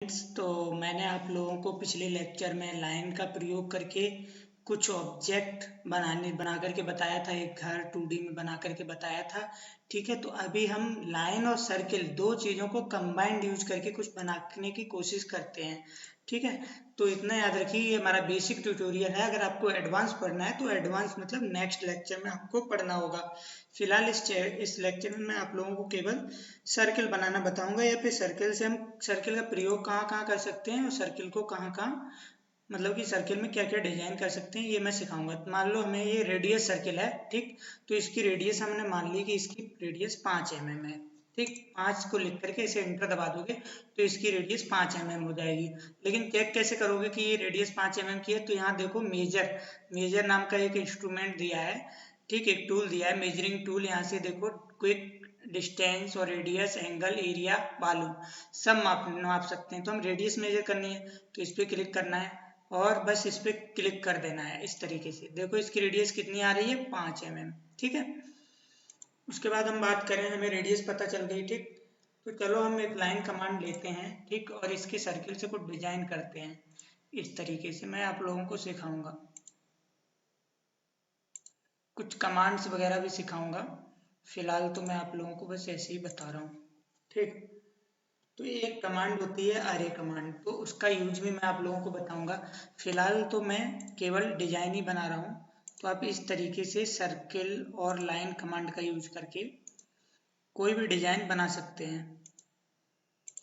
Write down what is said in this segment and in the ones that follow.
तो मैंने आप लोगों को पिछले लेक्चर में लाइन का प्रयोग करके कुछ ऑब्जेक्ट बना करके बताया था। एक घर 2D में बना करके बताया था। ठीक है, तो अभी हम लाइन और सर्किल दो चीज़ों को कंबाइंड यूज करके कुछ बनाने की कोशिश करते हैं। ठीक है, तो इतना याद रखिए, ये हमारा बेसिक ट्यूटोरियल है। अगर आपको एडवांस पढ़ना है तो एडवांस मतलब नेक्स्ट लेक्चर में आपको पढ़ना होगा। फिलहाल इस लेक्चर में मैं आप लोगों को केवल सर्किल बनाना बताऊंगा, या फिर सर्किल से हम सर्किल का प्रयोग कहाँ कहाँ कर सकते हैं और सर्किल को कहाँ कहाँ मतलब कि सर्किल में क्या क्या डिजाइन कर सकते हैं ये मैं सिखाऊंगा। मान लो हमें ये रेडियस सर्किल है, ठीक, तो इसकी रेडियस हमने मान ली कि इसकी रेडियस 5 mm है। ठीक, 5 को लिख करके इसे एंटर दबा दोगे तो इसकी रेडियस 5 mm हो जाएगी। लेकिन चेक कैसे करोगे कि ये रेडियस 5 mm की है? तो यहाँ देखो मेजर नाम का एक इंस्ट्रूमेंट दिया है। ठीक, एक टूल दिया है, मेजरिंग टूल। यहाँ से देखो क्विक डिस्टेंस और रेडियस, एंगल, एरिया, वॉल्यूम सब नाप सकते हैं। तो हम रेडियस मेजर करनी है तो इस पर क्लिक करना है और बस इस पर क्लिक कर देना है। इस तरीके से देखो इसकी रेडियस कितनी आ रही है, 5 mm। ठीक है, उसके बाद हम बात करें, हमें रेडियस पता चल गई। ठीक, तो चलो हम एक लाइन कमांड लेते हैं, ठीक, और इसके सर्किल से कुछ डिजाइन करते हैं। इस तरीके से मैं आप लोगों को सिखाऊंगा, कुछ कमांड्स वगैरह भी सिखाऊंगा। फिलहाल तो मैं आप लोगों को बस ऐसे ही बता रहा हूँ। ठीक, तो ये एक कमांड होती है अरे कमांड, तो उसका यूज भी मैं आप लोगों को बताऊंगा। फिलहाल तो मैं केवल डिजाइन ही बना रहा हूँ। तो आप इस तरीके से सर्किल और लाइन कमांड का यूज करके कोई भी डिजाइन बना सकते हैं।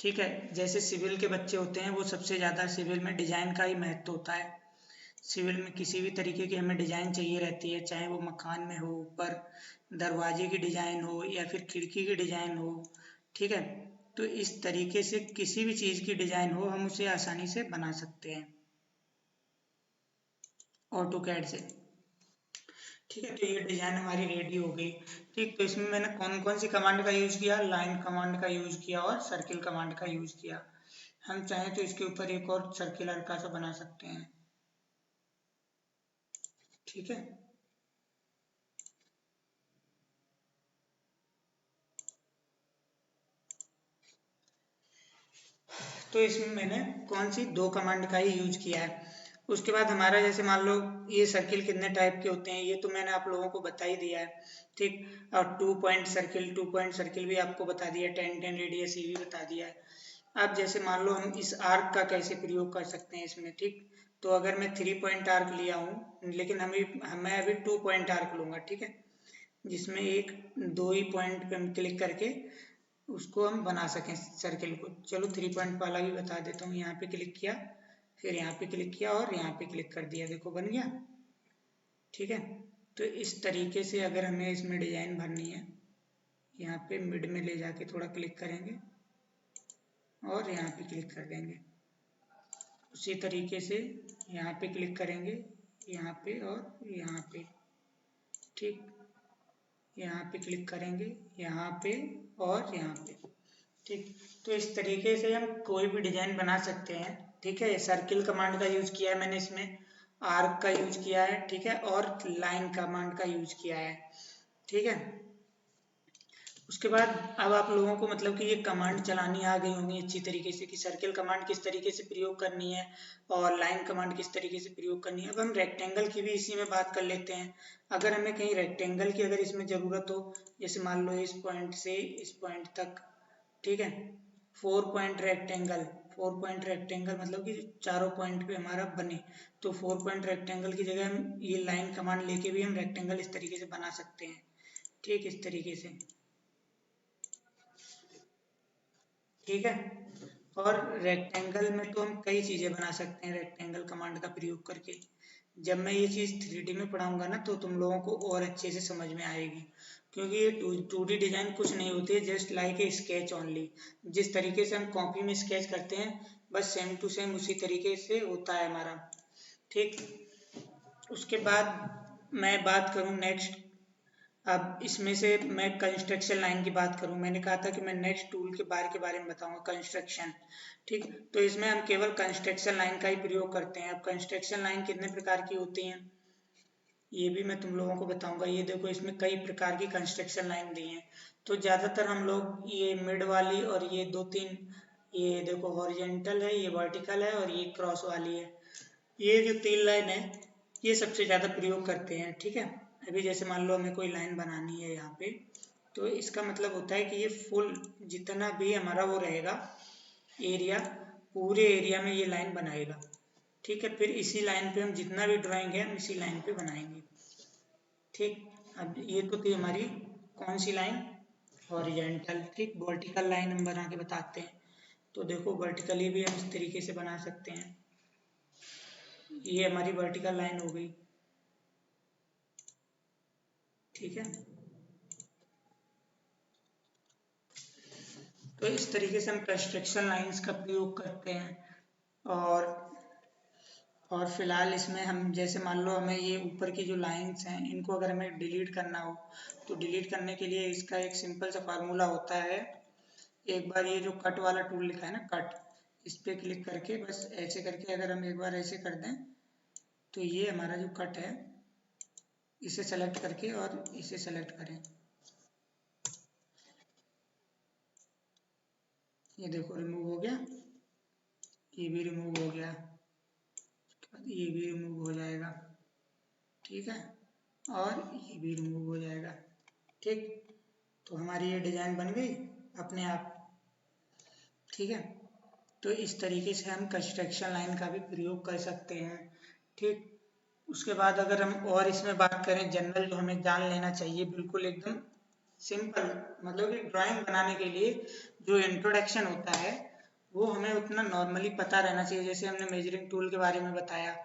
ठीक है, जैसे सिविल के बच्चे होते हैं वो सबसे ज़्यादा सिविल में डिजाइन का ही महत्व होता है। सिविल में किसी भी तरीके की हमें डिजाइन चाहिए रहती है, चाहे वो मकान में हो, ऊपर दरवाजे की डिजाइन हो या फिर खिड़की की डिजाइन हो। ठीक है, तो इस तरीके से किसी भी चीज़ की डिजाइन हो हम उसे आसानी से बना सकते हैं ऑटोकैड से। ठीक है, तो ये डिजाइन हमारी रेडी हो गई। ठीक, तो इसमें मैंने कौन कौन सी कमांड का यूज किया? लाइन कमांड का यूज किया और सर्किल कमांड का यूज किया। हम चाहें तो इसके ऊपर एक और सर्किल हल्का सा बना सकते हैं। ठीक है, तो इसमें मैंने कौन सी दो कमांड का ही यूज किया है। उसके बाद हमारा जैसे मान लो ये सर्किल कितने टाइप के होते हैं ये तो मैंने आप लोगों को बता ही दिया है। ठीक, और 2 पॉइंट सर्किल भी आपको बता दिया, 10 10 रेडियस ये भी बता दिया है। अब जैसे मान लो हम इस आर्क का कैसे प्रयोग कर सकते हैं इसमें। ठीक, तो अगर मैं 3 पॉइंट आर्क लिया हूँ, लेकिन मैं अभी 2 पॉइंट आर्क लूंगा। ठीक है, जिसमें एक दो ही पॉइंट पे हम क्लिक करके उसको हम बना सकें सर्किल को। चलो 3 पॉइंट वाला भी बता देता हूँ। यहाँ पे क्लिक किया, फिर यहाँ पे क्लिक किया और यहाँ पे क्लिक कर दिया, देखो बन गया। ठीक है, तो इस तरीके से अगर हमें इसमें डिजाइन भरनी है, यहाँ पे मिड में ले जाके थोड़ा क्लिक करेंगे और यहाँ पे क्लिक कर देंगे। उसी तरीके से यहाँ पे क्लिक करेंगे, यहाँ पे और यहाँ पे। ठीक, यहाँ पे क्लिक करेंगे, यहाँ पे और यहाँ पे। ठीक, तो इस तरीके से हम कोई भी डिजाइन बना सकते हैं। ठीक है, सर्किल कमांड का यूज किया है मैंने इसमें, आर्क का यूज किया है, ठीक है, और लाइन कमांड का यूज किया है। ठीक है, उसके बाद अब आप लोगों को मतलब कि ये कमांड चलानी आ गई होंगी अच्छी तरीके से कि सर्किल कमांड किस तरीके से प्रयोग करनी है और लाइन कमांड किस तरीके से प्रयोग करनी है। अब हम रेक्टेंगल की भी इसी में बात कर लेते हैं। अगर हमें कहीं रेक्टेंगल की अगर इसमें ज़रूरत हो, जैसे मान लो इस पॉइंट से इस पॉइंट तक, ठीक है, 4 पॉइंट रेक्टेंगल। 4 पॉइंट रेक्टेंगल मतलब कि चारों पॉइंट पे हमारा बने, तो 4 पॉइंट रेक्टेंगल की जगह हम ये लाइन कमांड लेके भी हम रेक्टेंगल इस तरीके से बना सकते हैं। ठीक, इस तरीके से। ठीक है, और रेक्टेंगल में तो हम कई चीज़ें बना सकते हैं रेक्टेंगल कमांड का प्रयोग करके। जब मैं ये चीज़ 3D में पढ़ाऊंगा ना तो तुम लोगों को और अच्छे से समझ में आएगी, क्योंकि ये 2D डिजाइन कुछ नहीं होती है, just like a sketch only. जिस तरीके से हम कॉपी में स्केच करते हैं बस सेम टू सेम उसी तरीके से होता है हमारा। ठीक, उसके बाद मैं बात करूँ नेक्स्ट। अब इसमें से मैं कंस्ट्रक्शन लाइन की बात करूं, मैंने कहा था कि मैं नेक्स्ट टूल के बारे में बताऊंगा, कंस्ट्रक्शन। ठीक, तो इसमें हम केवल कंस्ट्रक्शन लाइन का ही प्रयोग करते हैं। अब कंस्ट्रक्शन लाइन कितने प्रकार की होती हैं ये भी मैं तुम लोगों को बताऊंगा। ये देखो इसमें कई प्रकार की कंस्ट्रक्शन लाइन दी हैं, तो ज़्यादातर हम लोग ये मिड वाली और ये 2 3 ये देखो हॉरिजेंटल है, ये वर्टिकल है और ये क्रॉस वाली है। ये जो 3 लाइन है ये सबसे ज़्यादा प्रयोग करते हैं। ठीक है, अभी जैसे मान लो हमें कोई लाइन बनानी है यहाँ पे, तो इसका मतलब होता है कि ये फुल जितना भी हमारा वो रहेगा एरिया, पूरे एरिया में ये लाइन बनाएगा। ठीक है, फिर इसी लाइन पे हम जितना भी ड्राइंग है हम इसी लाइन पे बनाएंगे। ठीक, अब ये तो थी हमारी कौन सी लाइन, हॉरिजेंटल। ठीक, वर्टिकल लाइन हम बना के बताते हैं। तो देखो वर्टिकली भी हम इस तरीके से बना सकते हैं। ये हमारी वर्टिकल लाइन हो गई। ठीक है, तो इस तरीके से हम कंस्ट्रक्शन लाइंस का प्रयोग करते हैं। और फिलहाल इसमें हम जैसे मान लो हमें ये ऊपर की जो लाइंस हैं इनको अगर हमें डिलीट करना हो, तो डिलीट करने के लिए इसका एक सिंपल सा फार्मूला होता है। एक बार ये जो कट वाला टूल लिखा है ना, कट, इस पे क्लिक करके बस ऐसे करके अगर हम एक बार ऐसे कर दें तो ये हमारा जो कट है इसे सेलेक्ट करके और इसे सेलेक्ट करें। ये देखो रिमूव हो गया, ये भी रिमूव हो गया, ये भी रिमूव हो जाएगा। ठीक है, और ये भी रिमूव हो जाएगा। ठीक, तो हमारी ये डिज़ाइन बन गई अपने आप। ठीक है, तो इस तरीके से हम कंस्ट्रक्शन लाइन का भी प्रयोग कर सकते हैं। ठीक, उसके बाद अगर हम और इसमें बात करें जनरल, जो हमें जान लेना चाहिए बिल्कुल एकदम सिंपल, मतलब कि ड्राइंग बनाने के लिए जो इंट्रोडक्शन होता है वो हमें उतना नॉर्मली पता रहना चाहिए। जैसे हमने मेजरिंग टूल के बारे में बताया।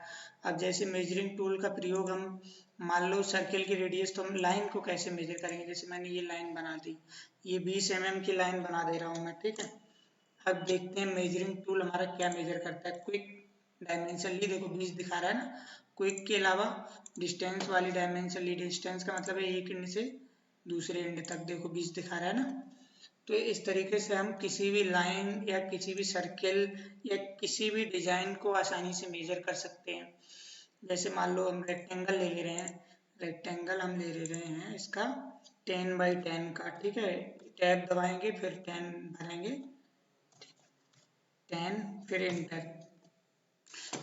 अब जैसे मेजरिंग टूल का प्रयोग हम मान लो सर्किल की रेडियस, तो हम लाइन को कैसे मेजर करेंगे। जैसे मैंने ये लाइन बना दी, ये 20 mm की लाइन बना दे रहा हूँ मैं। ठीक है, अब देखते हैं मेजरिंग टूल हमारा क्या मेजर करता है। क्विक डायमेंशन ली, देखो 20 दिखा रहा है ना। क्विक के अलावा डिस्टेंस वाली डायमेंशन ली, डिस्टेंस का मतलब है एक एंड से दूसरे एंड तक, देखो 20 दिखा रहा है ना। तो इस तरीके से हम किसी भी लाइन या किसी भी सर्किल या किसी भी डिजाइन को आसानी से मेजर कर सकते हैं। जैसे मान लो हम रेक्टेंगल ले रहे हैं, रेक्टेंगल हम ले रहे हैं इसका 10x10 का। ठीक है, टैब दबाएंगे फिर 10 भरेंगे, 10 फिर इंटर।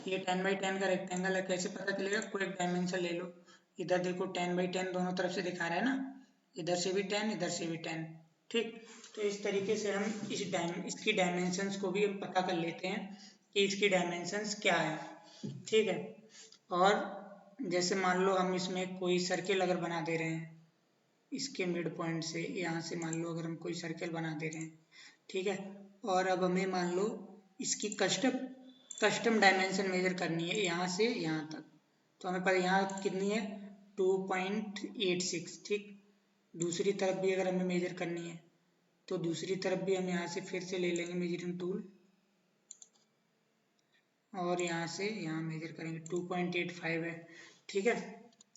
ये 10x10 का रेक्टेंगल है, कैसे पता चलेगा, कोई एक डायमेंशन ले लो। इधर देखो 10x10 दोनों तरफ से दिखा रहा है ना, इधर से भी 10 इधर से भी 10। ठीक, तो इस तरीके से हम इसकी डायमेंशंस को भी हम पता कर लेते हैं कि इसकी डायमेंशंस क्या है। ठीक है, और जैसे मान लो हम इसमें कोई सर्किल अगर बना दे रहे हैं, इसके मिड पॉइंट से यहाँ से मान लो अगर हम कोई सर्किल बना दे रहे हैं। ठीक है, और अब हमें मान लो इसकी कस्टम डायमेंशन मेजर करनी है यहाँ से यहाँ तक। तो हमें पर यहाँ कितनी है, 2.86। ठीक, दूसरी तरफ भी अगर हमें मेजर करनी है तो दूसरी तरफ भी हम यहाँ से फिर से ले लेंगे मेजरिंग टूल और यहाँ से यहाँ मेजर करेंगे, 2.85 है। ठीक है,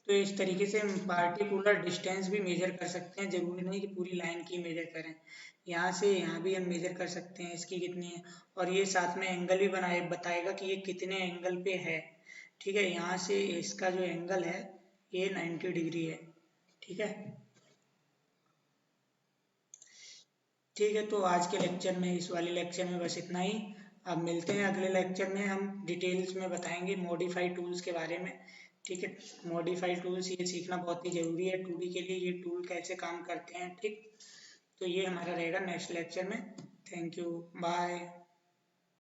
तो इस तरीके से हम पार्टिकुलर डिस्टेंस भी मेजर कर सकते हैं। जरूरी नहीं कि पूरी लाइन की मेजर करें, यहाँ से यहाँ भी हम मेजर कर सकते हैं इसकी कितनी है। और ये साथ में एंगल भी बताएगा कि ये कितने एंगल पे है। ठीक है, यहाँ से इसका जो एंगल है ये 90 डिग्री है। ठीक है, ठीक है, तो आज के लेक्चर में, इस वाले लेक्चर में बस इतना ही। अब मिलते हैं अगले लेक्चर में, हम डिटेल्स में बताएंगे मॉडिफाई टूल्स के बारे में। ठीक है, मॉडिफाई टूल्स ये सीखना बहुत ही ज़रूरी है 2D के लिए, ये टूल कैसे काम करते हैं। ठीक, तो ये हमारा रहेगा नेक्स्ट लेक्चर में। Thank you, bye.